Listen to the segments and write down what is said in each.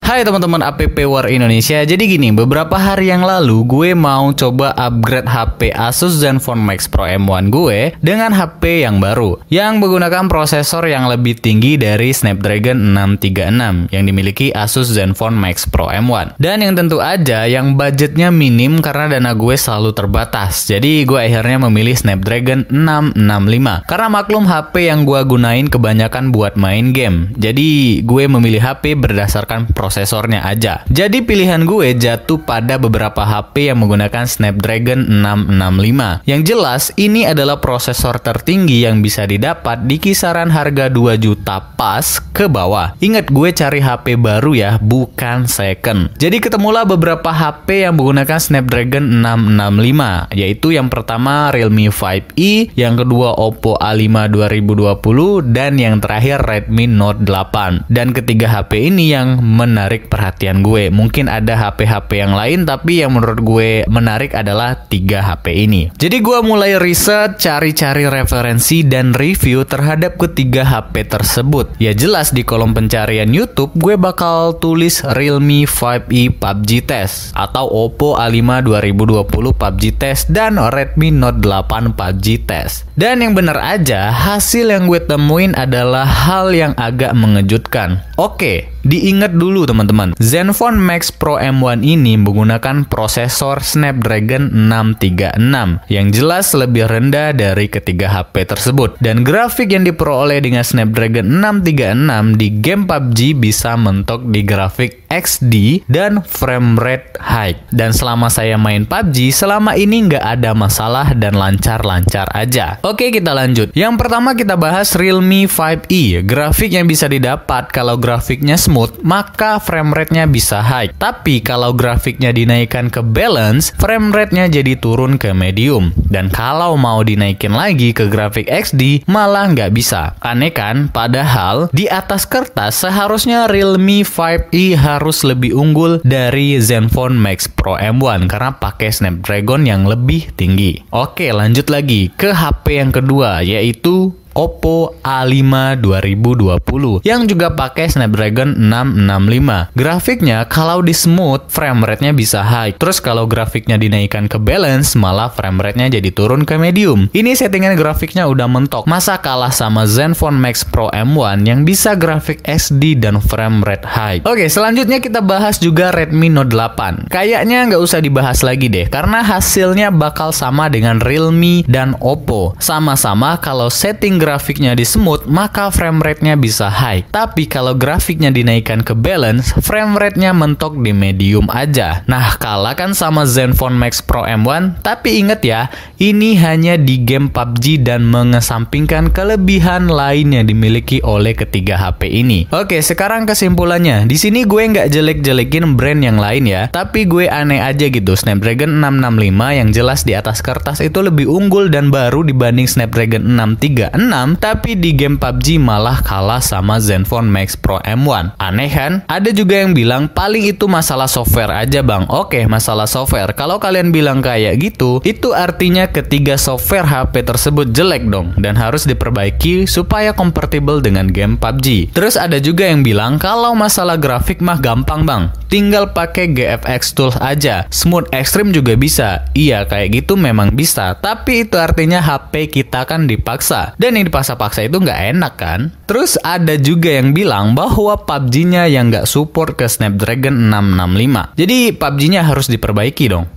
Hai teman-teman APP War Indonesia. Jadi gini, beberapa hari yang lalu gue mau coba upgrade HP Asus Zenfone Max Pro M1 gue dengan HP yang baru yang menggunakan prosesor yang lebih tinggi dari Snapdragon 636 yang dimiliki Asus Zenfone Max Pro M1. Dan yang tentu aja yang budgetnya minim karena dana gue selalu terbatas. Jadi gue akhirnya memilih Snapdragon 665 karena maklum HP yang gue gunain kebanyakan buat main game. Jadi gue memilih HP berdasarkan prosesornya aja. Jadi pilihan gue jatuh pada beberapa HP yang menggunakan Snapdragon 665. Yang jelas ini adalah prosesor tertinggi yang bisa didapat di kisaran harga 2 juta pas ke bawah. Ingat, gue cari HP baru ya, bukan second. Jadi ketemulah beberapa HP yang menggunakan Snapdragon 665, yaitu yang pertama Realme 5E, yang kedua Oppo A5 2020, dan yang terakhir Redmi Note 8. Dan ketiga HP ini yang menarik perhatian gue. Mungkin ada HP-HP yang lain, tapi yang menurut gue menarik adalah 3 HP ini. Jadi gue mulai riset, cari-cari referensi dan review terhadap ketiga HP tersebut. Ya jelas di kolom pencarian YouTube gue bakal tulis Realme 5E PUBG Test atau Oppo A5 2020 PUBG Test dan Redmi Note 8 PUBG Test. Dan yang bener aja, hasil yang gue temuin adalah hal yang agak mengejutkan. Oke, diingat dulu teman-teman, Zenfone Max Pro M1 ini menggunakan prosesor Snapdragon 636 yang jelas lebih rendah dari ketiga HP tersebut. Dan grafik yang diperoleh dengan Snapdragon 636 di game PUBG bisa mentok di grafik XD dan frame rate high. Dan selama saya main PUBG, selama ini nggak ada masalah dan lancar-lancar aja. Oke, kita lanjut. Yang pertama kita bahas Realme 5E. Grafik yang bisa didapat kalau grafiknya smooth, maka frame rate-nya bisa high. Tapi kalau grafiknya dinaikkan ke balance, frame rate-nya jadi turun ke medium. Dan kalau mau dinaikin lagi ke grafik XD, malah nggak bisa. Aneh kan? Padahal di atas kertas seharusnya Realme 5E harus lebih unggul dari Zenfone Max Pro M1 karena pakai Snapdragon yang lebih tinggi. Oke, lanjut lagi ke HP yang kedua, yaitu Oppo A5 2020 yang juga pakai Snapdragon 665. Grafiknya kalau di smooth, frame rate-nya bisa high. Terus kalau grafiknya dinaikkan ke balance, malah frame rate-nya jadi turun ke medium. Ini settingan grafiknya udah mentok. Masa kalah sama Zenfone Max Pro M1 yang bisa grafik SD dan frame rate high. Oke, selanjutnya kita bahas juga Redmi Note 8. Kayaknya nggak usah dibahas lagi deh, karena hasilnya bakal sama dengan Realme dan Oppo. Sama-sama kalau setting grafiknya di smooth, maka frame rate-nya bisa high. Tapi kalau grafiknya dinaikkan ke balance, frame rate-nya mentok di medium aja. Nah, kalah kan sama Zenfone Max Pro M1, tapi inget ya, ini hanya di game PUBG dan mengesampingkan kelebihan lain yang dimiliki oleh ketiga HP ini. Oke, sekarang kesimpulannya. Di sini gue nggak jelek-jelekin brand yang lain ya, tapi gue aneh aja gitu. Snapdragon 665 yang jelas di atas kertas itu lebih unggul dan baru dibanding Snapdragon 636, tapi di game PUBG malah kalah sama Zenfone Max Pro M1. Aneh kan? Ada juga yang bilang paling itu masalah software aja bang. Oke, masalah software. Kalau kalian bilang kayak gitu, itu artinya ketiga software HP tersebut jelek dong dan harus diperbaiki supaya kompatibel dengan game PUBG. Terus ada juga yang bilang kalau masalah grafik mah gampang bang, tinggal pakai GFX Tools aja. Smooth Extreme juga bisa. Iya, kayak gitu memang bisa, tapi itu artinya HP kita kan dipaksa. Dan yang dipaksa-paksa itu nggak enak kan? Terus ada juga yang bilang bahwa PUBG-nya yang nggak support ke Snapdragon 665. Jadi PUBG-nya harus diperbaiki dong.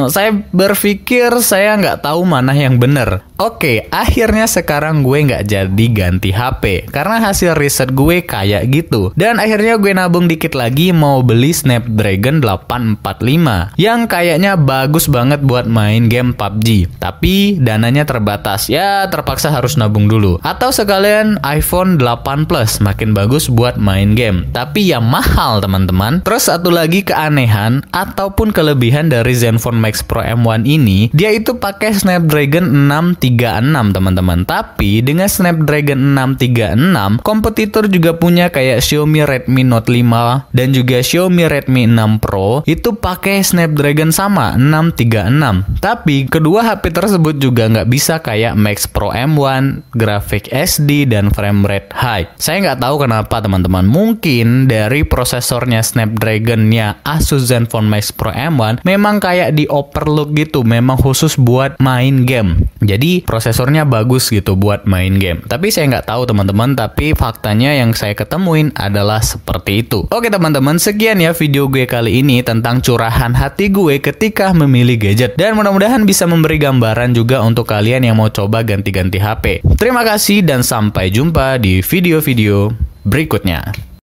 Saya berpikir saya nggak tahu mana yang bener. Oke, akhirnya sekarang gue nggak jadi ganti HP karena hasil riset gue kayak gitu. Dan akhirnya gue nabung dikit lagi mau beli Snapdragon 845 yang kayaknya bagus banget buat main game PUBG. Tapi dananya terbatas. Ya, terpaksa harus nabung dulu. Atau sekalian iPhone 8 Plus, makin bagus buat main game. Tapi ya mahal teman-teman. Terus satu lagi keanehan ataupun kelebihan dari Zenfone Max Max Pro M1 ini, dia itu pakai Snapdragon 636 teman-teman. Tapi dengan Snapdragon 636, kompetitor juga punya kayak Xiaomi Redmi Note 5 dan juga Xiaomi Redmi 6 Pro itu pakai Snapdragon sama 636. Tapi kedua HP tersebut juga nggak bisa kayak Max Pro M1, grafik SD dan frame rate high. Saya nggak tahu kenapa teman-teman. Mungkin dari prosesornya Snapdragon-nya Asus Zenfone Max Pro M1 memang kayak di overlook gitu, memang khusus buat main game. Jadi prosesornya bagus gitu buat main game. Tapi saya nggak tahu teman-teman, tapi faktanya yang saya ketemuin adalah seperti itu. Oke teman-teman, sekian ya video gue kali ini tentang curahan hati gue ketika memilih gadget. Dan mudah-mudahan bisa memberi gambaran juga untuk kalian yang mau coba ganti-ganti HP. Terima kasih dan sampai jumpa di video-video berikutnya.